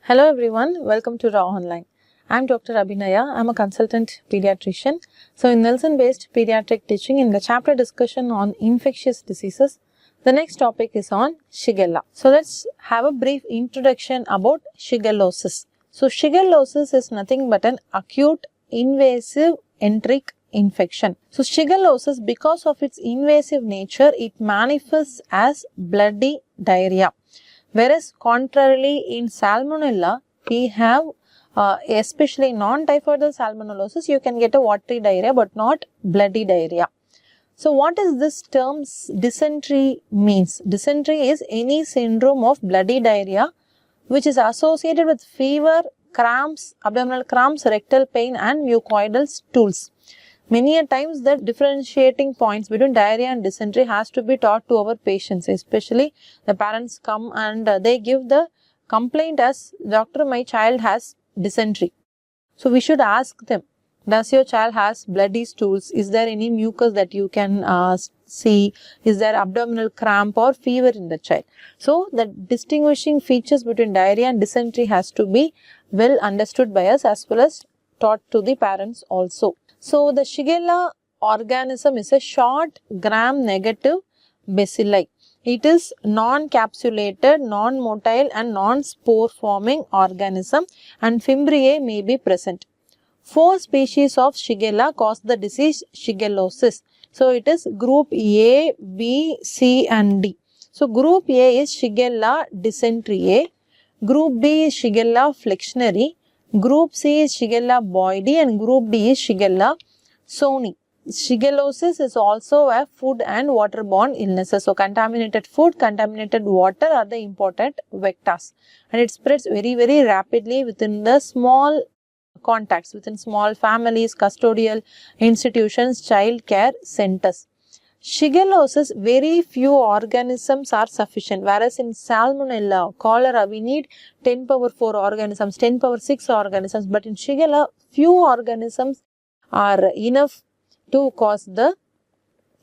Hello everyone, welcome to RAAONLINE. I'm Dr. Abhinaya. I'm a consultant pediatrician. So in Nelson-based pediatric teaching, in the chapter discussion on infectious diseases, the next topic is on Shigella. So let's have a brief introduction about shigellosis. So shigellosis is nothing but an acute invasive enteric infection. So shigellosis, because of its invasive nature, it manifests as bloody diarrhea. Whereas contrarily in salmonella, we have especially non-typhoidal salmonellosis, you can get a watery diarrhea but not bloody diarrhea. So what is this term dysentery means? Dysentery is any syndrome of bloody diarrhea which is associated with fever, cramps, abdominal cramps, rectal pain and mucoidal stools. Many a times the differentiating points between diarrhea and dysentery has to be taught to our patients, especially the parents come and they give the complaint as, doctor, my child has dysentery. So we should ask them, does your child has bloody stools? Is there any mucus that you can see? Is there abdominal cramp or fever in the child? So the distinguishing features between diarrhea and dysentery has to be well understood by us as well as taught to the parents also. So the Shigella organism is a short gram-negative bacilli. It is non-capsulated, non-motile and non-spore forming organism and fimbriae may be present. 4 species of Shigella cause the disease shigellosis. So it is group A, B, C and D. So group A is Shigella dysenteriae, group B is Shigella flexneri, group C is Shigella boydii and group D is Shigella sonnei. Shigellosis is also a food and waterborne illnesses. So contaminated food, contaminated water are the important vectors and it spreads very rapidly within the small contacts, within small families, custodial institutions, child care centers. Shigellosis, very few organisms are sufficient, whereas in salmonella, cholera, we need 10 power 4 organisms, 10 power 6 organisms, but in Shigella, few organisms are enough to cause the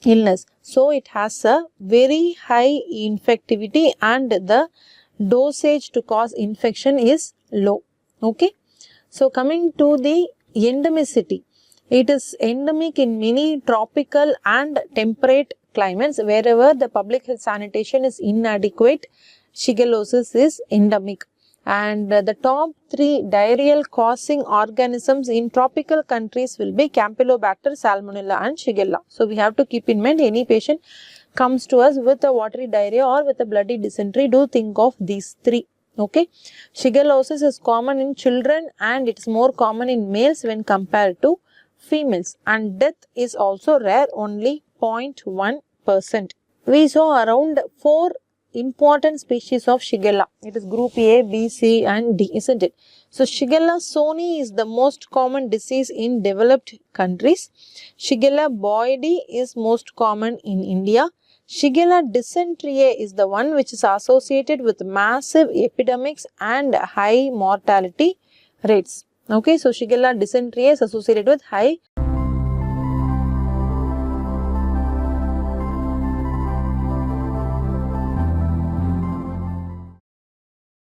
illness. So it has a very high infectivity and the dosage to cause infection is low. Okay. So coming to the endemicity. It is endemic in many tropical and temperate climates. Wherever the public health sanitation is inadequate, shigellosis is endemic. And the top 3 diarrheal causing organisms in tropical countries will be Campylobacter, Salmonella and Shigella. So we have to keep in mind, any patient comes to us with a watery diarrhea or with a bloody dysentery, do think of these 3. Okay. Shigellosis is common in children and it is more common in males when compared to females, and death is also rare, only 0.1%. We saw around 4 important species of Shigella. It is group A, B, C and D, isn't it? So Shigella sonnei is the most common disease in developed countries. Shigella boydii is most common in India. Shigella dysenteriae is the one which is associated with massive epidemics and high mortality rates. Okay, so Shigella dysenteriae is associated with high